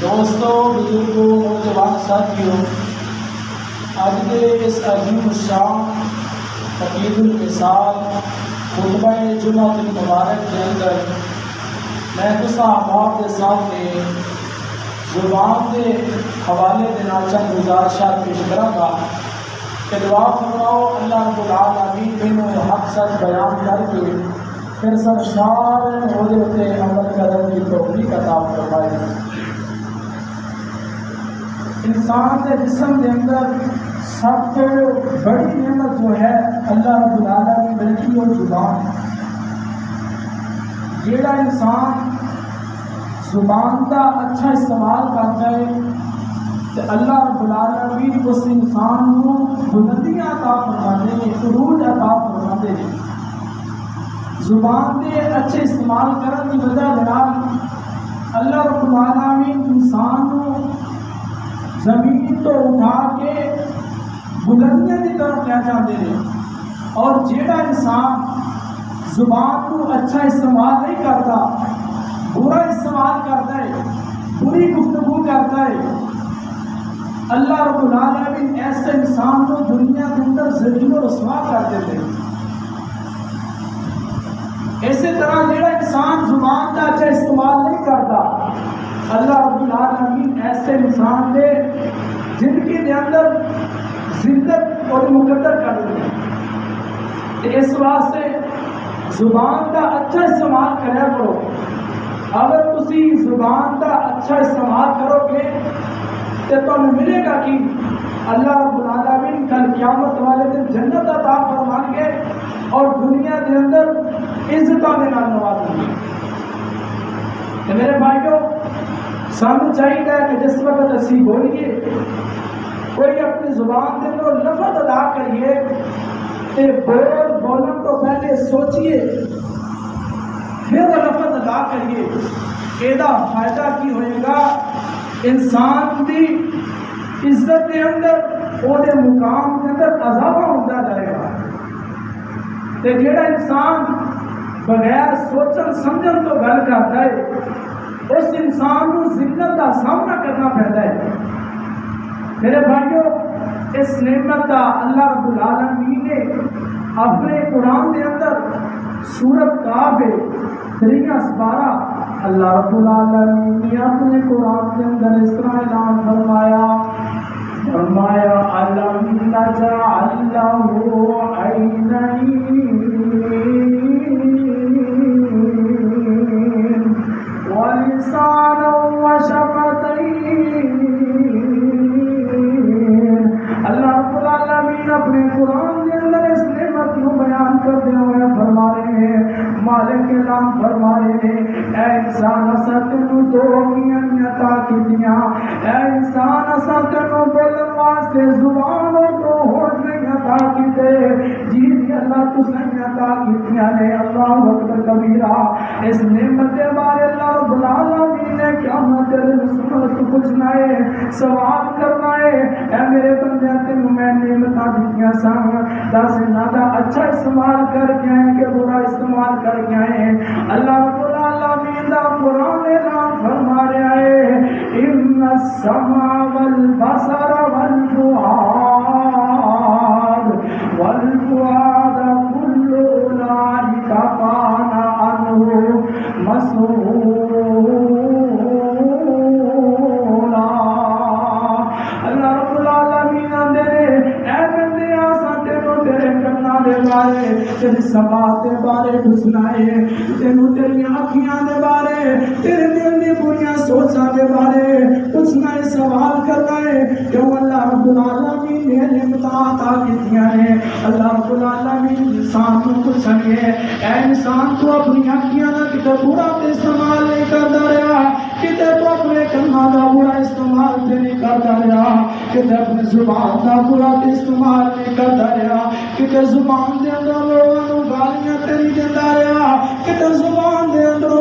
دوستوں، بزرگوں، نوجوان ساتھیوں، اج کے اس عظیم الشان عقید الوصال خطبہ جمعہ المبارک کے اندر میں کچھ احباب کے سامنے زبان کے حوالے دینا چند گزارشات پیش کروں گا کہ دعا فرماؤ اللہ رب العالمین میں حق سچ بیان کر کے پھر سب سارے عہدے تے عمل کرنے کی توفیق عطا فرمائے۔ انسان کے جسم کے اندر سب سے بڑی نعمت جو ہے اللہ رب العالمین کی ملکی اور زبان۔ جیڑا انسان زبان کا اچھا استعمال کرتا ہے تو اللہ رب العالمین اس انسان کو بلندیاں عطا فرماتے ہیں، عروج عطا فرماتے ہیں۔ زبان کے اچھے استعمال کرنے کی وجہ سے اللہ رب العالمین انسان کو زمین تو اٹھا کے بلندیاں کی طرف لے جاتے ہیں، اور جیڑا انسان زبان کو اچھا استعمال نہیں کرتا، برا استعمال کرتا ہے، بری گفتگو کرتا ہے، اللہ رب العالمین ایسے انسان کو دنیا کے اندر ذلیل و رسوا کر دیتے ہیں۔ اسی طرح جیڑا انسان زبان کا اچھا استعمال نہیں کرتا، اللہ رب العالمین ایسے انسان نے زندگی کے اندر ذلت اور مقدر کر دیتے ہیں۔ اس واسطے زبان کا اچھا استعمال کریا کرو۔ اگر تسی زبان کا اچھا استعمال کرو گے تو تمہیں ملے گا کہ اللہ رب العالمین کل قیامت والے دن جنت عطا فرمائیں گے اور دنیا کے اندر عزتوں کے نال نوازیں گے۔ تو میرے بھائیوں، سامنے چاہیے کہ جس وقت اسی بولیے، کوئی اپنی زبان کے اندر لفظ ادا کریے کہ بولن تو پہلے سوچئے پھر وہ لفظ ادا کریے۔ یہ فائدہ کی ہوئے گا؟ انسان کی عزت کے اندر، وہ مقام کے اندر اضافہ ہوتا جائے گا۔ کہ جیڑا انسان بغیر سوچن سمجھن تو گل کرتا ہے، اس انسان کو ذلت کا سامنا کرنا پڑتا ہے۔ میرے بھائیوں، اس نعمت کا اللہ رب العالمین نے اپنے قرآن کے اندر سورۃ کاف 3:12 اللہ رب العالمین نے اپنے قرآن کے اندر اس طرح اعلان فرمایا علم نجعل لہ عینین ولسانا وشفتین۔ اللہ رب العالمین اپنے قرآن کے اندر اس نعمت کو بیان کرتے ہوئے فرما رہے ہیں، مالک اعلان فرما رہے ہیں، اے انسان اساں تینوں دو عطا کیتیاں، اے انسان اساں تینوں بولن واسطے زبان اور دو ہونٹ نہیں عطا کیتے، جی اللہ تسیں عطا کیتیاں نے۔ اللہ اکبر کبیرہ۔ اس نعمت کے بارے اللہ رب العالمین نے قیامت کے دن سنت پوچھنا ہے، سوال کرنا ہے، اے میرے بندے تینوں میں نعمتاں دتیاں سن، دس انہاں دا اچھا استعمال کر کے آئے کہ برا استعمال کر کے آئے؟ اللہ رب العالمین دا قرآن اعلان فرما رہا ہے، ان السمع والبصر والفؤاد كل اولئک کان عنہ مسئولا۔ اللہ رب العالمین اندرے اے بندے آسا تینوں تیرے کرنا دے بارے، تیری سماعت دے بارے پوچھنا ہے، تینوں تیری آنکھیاں دے بارے، تیرے دل دی بریاں سوچاں دے بارے پوچھنا ہے، سوال کرنا ہے۔ کیوں اللہ رب العالمین نے نعمتاں عطا کیتیاں نے۔ اللہ رب العالمین انسان کو پوچھیں گے، اے انسان تو اپنی آنکھیاں دا کتے برا استعمال نہیں کرتا رہا، کتے تو اپنے کنا دا برا استعمال نہیں کرتا رہا، کتے اپنے زبان دا برا استعمال نہیں کرتا رہا، کتے زبان دے اندر لوگوں گالیاں تیری دیتا رہا، کتے زبان دے اندر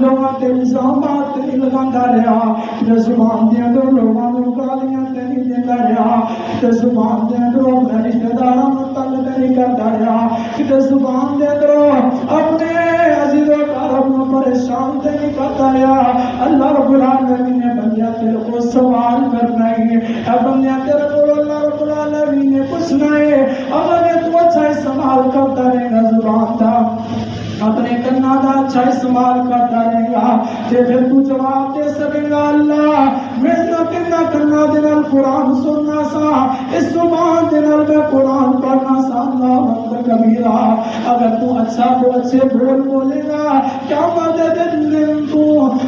لوگوں تیری زحمات تیری لگاتا رہا، کتے زبان دے اندر لوگوں گالیاں تیری دیتا رہا، کتے زبان دے اندر اپنے رشتہ داراں کو تنگ تیری کرتا رہا، کتے زبان دے اندر اپنے عزیز و اقارب کو پریشان تیری کرتا رہا۔ اللہ رب العالمین نے بندیاں سنائے اگر تو اچھا استعمال کرتا رہے گا زبان کا اپنے کنا دا اچھا استعمال کرتا رہے گا تے پھر تو جواب دے سکے گا اللہ میں کنا دنال قرآن سننا سا اس زبان دنال میں قرآن پڑھنا سا اللہ اکبر کبیرہ اگر تو اچھا تو اچھے بول بولے گا کیا مدد دن تو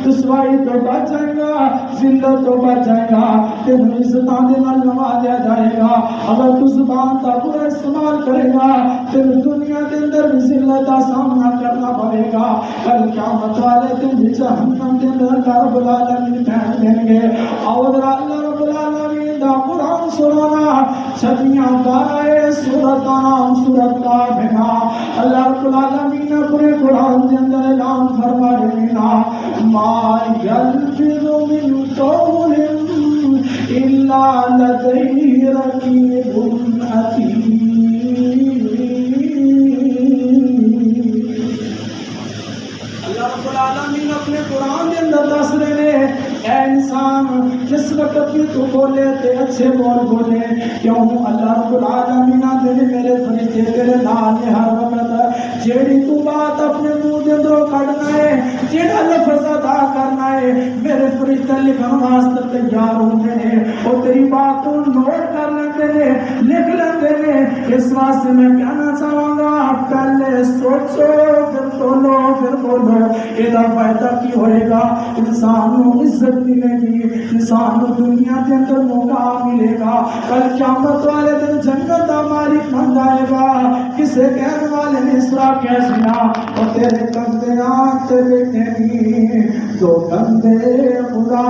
رسوائی تو بچ جائے گا ذلت تو بچ جائے گا تے عزتاں دنال نوازیا جائے گا اگر تو زبان کا برا استعمال کرے گا تے دنیا کے اندر ذلت کا سامنا کرنا پڑے گا کل قیامت والے دن جہنم کے اندر اللہ رب العالمین پھینک دیں گے اور اللہ رب العالمین دا قرآن سنانا چھتیاں دارائے سورت نام سورت کا بنا اللہ رب العالمین اپنے قرآن کے اندر اعلان فرما دینا ما یلفظ من قول الا لدیہ رقیب عتید العالمین اپنے قرآن کے اندر دس رہے اے انسان جس وقت بھی تو بولے تے اچھے بول بولے کیوں اللہ رب العالمین تیرے میرے فرشتے تیرے نال ہر وقت جیڑی تو بات اپنے منہ دے اندروں کڈنا ہے جیڑا لفظ ادا کرنا ہے میرے فرشتے لکھن واسطے تیار ہوندے نے اور تیری بات کو نوٹ کر لیندے نے لکھ لیندے نے اس واسطے میں کہنا چاہوں گا پہلے سوچو پھر بولو یہ فائدہ کی ہوئے گا انسان کو عزت ملے گی انسان کو دنیا کے اندر موقع ملے گا کل قیامت والے دن جنت کا مالک بن جائے گا کسے کہنے والے نے اس طرح کہہ سنا اور تیرے کندھے آنکھ بیٹھے گی دو کندھے خدا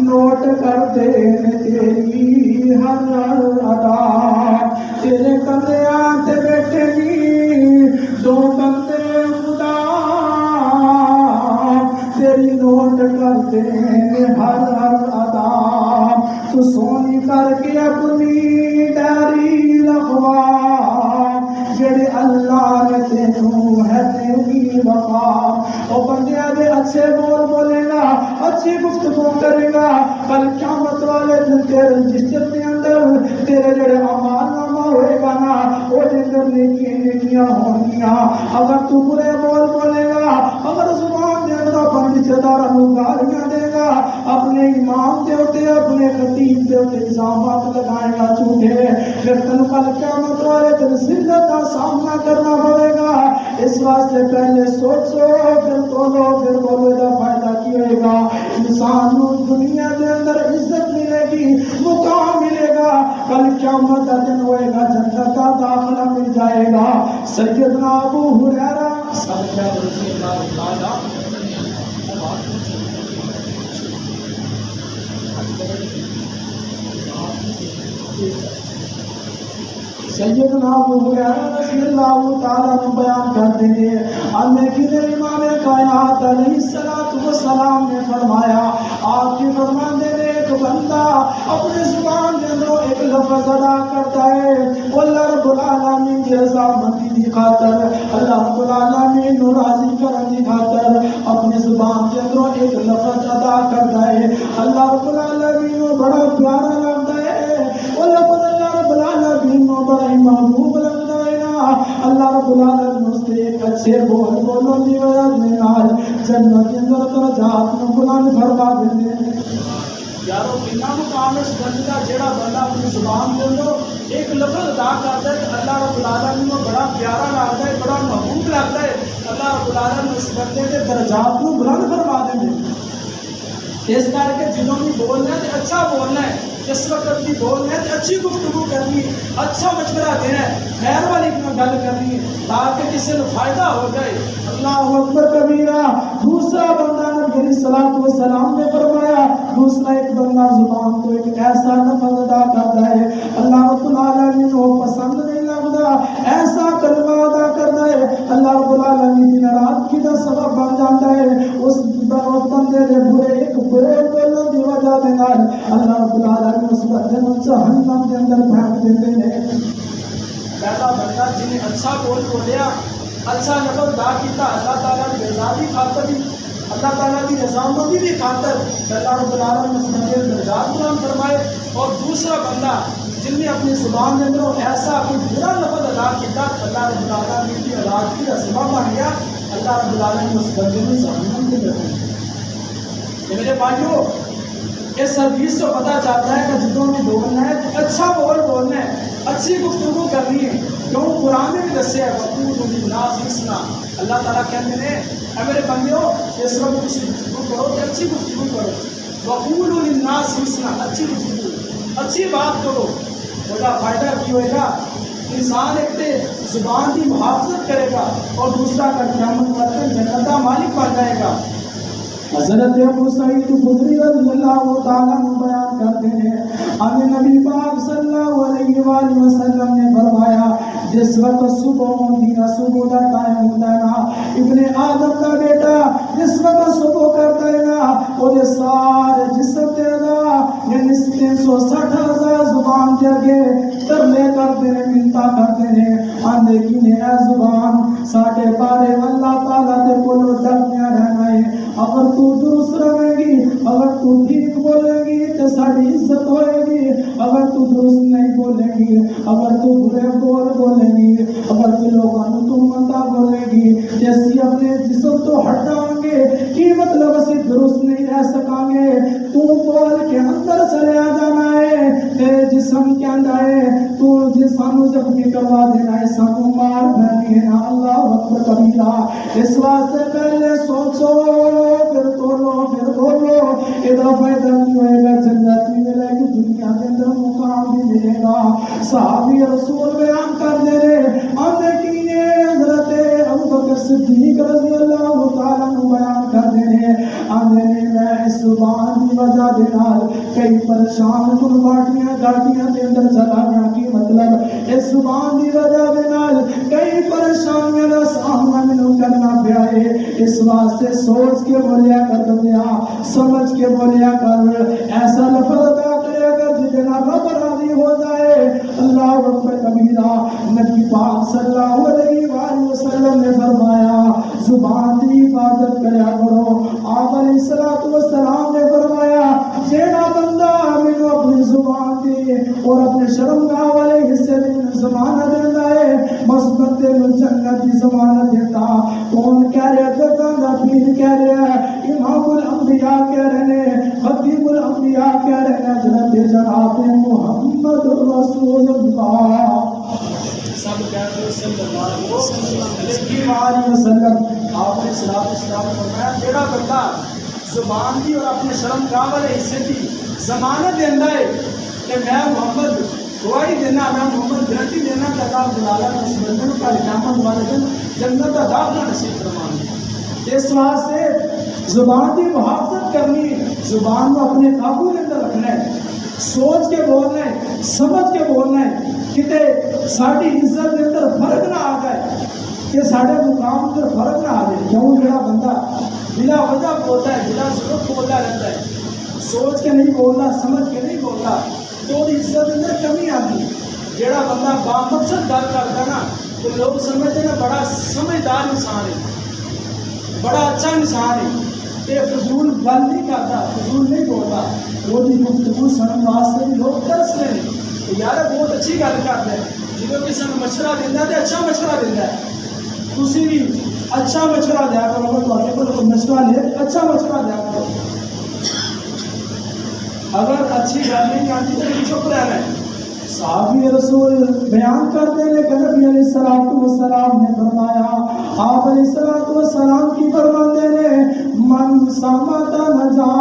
نوٹ کر دے تیری ہر ادا تیرے کندھے آنکھ بیٹھے گی دو کندھے تیری نوٹ کرتے ہر ادا تو سونی کر کے اپنی ڈیری رکھوا جڑے اللہ نے تینوں ہے تیری وفا او بندے دے اچھے بول بولے گا اچھی گفتگو کرے گا کل قیامت والے دن تیرے رجسٹر کے اندر تیرے جڑے اعمال نامہ ہوئے گا نا وہ اندر نیکیاں ہونگیاں اگر تو برے بول بولے گا اگر زبان دے اندر اپنے رشتہ داراں نوں گالیاں دے گا اپنے امام دے اوتے اپنے خطیب دے اوتے الزامات لگائے گا جھوٹے پھر تینوں کل قیامت والے دن ذلت کا سامنا کرنا پڑے گا اس واسطے پہلے سوچو پھر بولو دا فائدہ کی ہوئے گا انسان کو دنیا کے اندر عزت ملے گی مقام ملے گا کل قیامت کا دن ہوئے گا جنت کا داخلہ مل جائے گا سیدنا ابو ہریرہ صلی اللہ تعالی سیدنا ابو ہریرہ رضی اللہ تعالیٰ عنہ بیان کرتے ہیں لیکن امام کائنات علیہ السلام نے فرمایا آپ کی فرماندے نے ایک بندہ اپنے زبان کے اندر ایک لفظ ادا کرتا ہے وہ اللہ رب العالمین کی رضا مندی کی خاطر اللہ رب العالمین کو راضی کرنے کی خاطر اپنے زبان کے اندر ایک لفظ ادا کرتا ہے اللہ رب العالمین کو بڑا پیارا لگتا ہے وہ لفظ اللہ رب العالمین کو بڑا محبوب لگتا ہے اللہ رب العالمین اس سے ایک اچھے بولوں کی وجہ سے جنت کے اندر درجات کو بلند فرما دیتے ہیں یارو کتنا مقام اس بندے کا جڑا بندہ اپنی زبان کے اندر ایک لفظ ادا کرتا ہے اللہ رب العالمین کو بڑا پیارا لگتا ہے بڑا محبوب لگتا ہے اللہ رب العالمین اس بندے کے درجات کو بلند فرما دیتے ہیں اس کر کے جنہوں نے بولنا ہے اچھا بولنا ہے جس وقت بھی بولنا ہے اچھی گفتگو کرنی ہے اچھا مشورہ دینا ہے خیر والی گل کرنی ہے تاکہ کسی کو فائدہ ہو جائے اللہ اکبر کبیرہ دوسرا بندہ نبی علیہ الصلوۃ والسلام نے فرمایا دوسرا ایک بندہ زبان کو ایک ایسا لفظ ادا کرتا ہے اللہ رب العالمین کو پسند نہیں لگتا ایسا کلمہ ادا کرتا ہے اللہ رب العالمین کی ناراضگی کا سبب بن جاتا ہے اس بندے نے برے ایک برے بولنے کی وجہ سے اللہ رب العالمین اس بندے کو جہنم کے اندر پھینک دیتے ہیں پہلا بندہ جنہیں اچھا بول بولیا اچھا لفظ ادا کیتا اللہ تعالیٰ کی رضا کی خاطر بھی اللہ تعالیٰ کی رضامندی کی خاطر اللہ رب العالمین اس بندے کو درجات بلند فرمائے اور دوسرا بندہ جن نے اپنی زبان کے اندر ایسا کوئی برا لفظ ادا کیا اللہ رب العالمین کی ہلاکت کا سبب بن گیا، اللہ رب العالمین اس بندے میں جہنم میں ڈال دیا۔ میرے بھائیوں، اس حدیث سے پتہ چلتا ہے کہ جدوں میں بولنا ہے تو اچھا بولنا ہے، اچھی گفتگو کرنی ہے، کیوں قرآن میں بھی دسیا ہے وقول للناس حسنا۔ اللہ تعالیٰ کہتے ہیں اے میرے بندیوں اس وقت کسی گفتگو کرو تو اچھی گفتگو کرو، وقول للناس حسنا، اچھی گفتگو، اچھی بات کرو۔ بڑا فائدہ کی ہوئے گا، انسان ایک تے زبان کی محافظت کرے گا اور دوسرا کا قیامت کا دن جنت کا مالک بن جائے گا۔ حضرت ابو سعید خدری رضی اللہ تعالیٰ عنہ بیان کرتے ہیں ہم نبی پاک صلی اللہ علیہ وآلہ وسلم نے فرمایا جس وقت صبح ہوتی ہے، صبح کا ٹائم ہوتا ہے نا، ابن آدم کا بیٹا جس وقت صبح کرتا ہے نا، وہ سارے جسم دے گا یعنی 360,000 زبان دے گے ترلے کرتے ہیں، منتا کرتے ہیں آندے کی نے اے زبان ساڑھے بارے اللہ تعالیٰ دے کولو ڈرنیا رہنا ہے، اگر تو درست رہے گی، اگر تو ٹھیک بولے گی تو ساری عزت ہوئے گی، اگر تو درست نہیں بولے گی، اگر تو برے بولے گی، اگر تو لوگوں تو منتا بولے گی، جیسی اپنے جسم تو ہٹائیں گے کی مطلب اسی درست نہیں رہ سکیں گے، تو بول کے اندر چلے آ جانا ہے، تیرے جسم کے اندر ہے تو جسانو زخمی کروا دینا ہے، سانو مار بہنی ہے نا، اللہ اکبر کبیرہ۔ اس واسطے پہلے سوچو پھر توڑو پھر بولو، ادھر فائدہ نہیں ہوئے گا، جنت بھی ملے گی، دنیا کے اندر مقام بھی ملے گا۔ صحابی رسول بیان کر دے رہے ہم دیکھیں گے حضرت ابوبکر صدیق رضی اللہ تعالیٰ عنہ بیان کر دے رہے آندے نے میں اس زبان کی وجہ دے نال کئی پریشان کن باٹیاں گاڑیاں دے اندر چلا گیا، کی مطلب اس زبان کی وجہ دے نال کئی پریشانیاں کا سامنا مینوں کرنا پیا ہے، اس واسطے سوچ کے بولیا کر دیا، سمجھ کے بولیا کر، ایسا لفظ ادا کرے اگر جتنا رب راضی ہو جائے۔ اللہ اکبر کبیرہ۔ نبی پاک صلی اللہ علیہ وآلہ وسلم نے فرمایا زبان کی حفاظت کریا کرو۔ آپ علیہ السلام نے فرمایا جیڑا بندہ مینوں اپنی زبان دی اور اپنے شرمگاہ والے حصے دی ضمانت دیتا ہے بس بندے نوں جنت دی ضمانت دیتا۔ کون کہہ رہا ہے؟ گردان پیر کہہ رہا ہے، امام الانبیاء کہہ رہے ہیں، خطیب الانبیاء کہہ رہے ہیں، حضرت جناب محمد رسول اللہ سب کہتے ہیں صلی اللہ علیہ وسلم۔ آپ نے صلاۃ والسلام فرمایا جیڑا بندہ زبان کی اور اپنے شرمگاہ والے حصے کی ضمانت دینا ہے کہ میں محمد گواہی دینا، میں محمد گارنٹی دینا کہ اللہ تعالیٰ اس بندے کا قیامت والے دن جنت کا داخلہ نصیب فرمانا۔ اس واسطے زبان کی محافظت کرنی ہے، زبان کو اپنے قابو کے اندر رکھنا ہے، سوچ کے بولنا ہے، سمجھ کے بولنا ہے، کتے ساری عزت کے اندر فرق نہ آ جائے، کہ سارے مقام پر فرق نہ آ جائے۔ کیوں جڑا بندہ بلا وجہ بولتا ہے، بلا ضرورت بولتا رہتا ہے، سوچ کے نہیں بولتا، سمجھ کے نہیں بولتا، تو عزت اندر کمی آتی ہے۔ جڑا بندہ بامقصد گل کرتا نا تو لوگ سمجھتے ہیں بڑا سمجھدار انسان ہے، بڑا اچھا انسان ہے، کہ فضول گل نہیں کرتا، فضول نہیں بولتا، وہ بھی گفتگو سنن واسطے بھی لوگ ترس رہے ہیں کہ یار بہت اچھی گل کرتا ہے، جب کسی نے مشورہ دینا ہے تو اچھا مشورہ دینا ہے۔ تسی بھی اچھا مشورہ دیا کرو، اگر تمہارے کو مشورہ لے اچھا مشورہ دیا کرو، اگر اچھی گل نہیں آتی تو چپ رہنا ہے۔ صحابی رسول بیان کرتے ہیں کہ نبی علیہ السلام نے فرمایا، آپ علیہ السلام کی فرماتے ہیں من سامت نجا،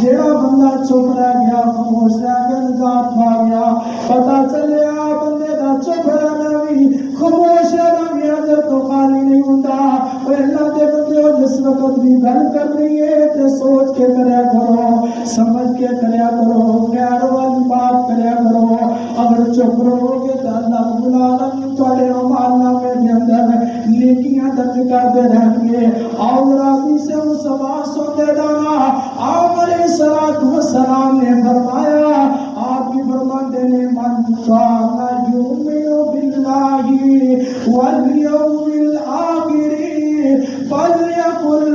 جیڑا بندہ چپ رہ گیا، خاموش رہ گیا، نجات پا گیا۔ پتہ چلیا بندے دا چپ رہنا بھی خاموش رہ گیا جب تو خالی نہیں ہوتا۔ وہ اللہ دے بندے ہو جس وقت بھی گل کرنی ہے تے سوچ کے کریا کرو، سمجھ کے کریا کرو، غیر والی بات کریا کرو۔ اگر چپ رہو گے تو اللہ رب العالمین تھوڑے اعمال نامے کے اندر نیکیاں درج کرتے رہیں گے۔ اور راضی سے وہ سبا سوتے جانا۔ آپ علیہ السلام نے فرمایا، آپ کی فرماتے نے من کان یؤمن باللہ والیوم الآخر فلیقل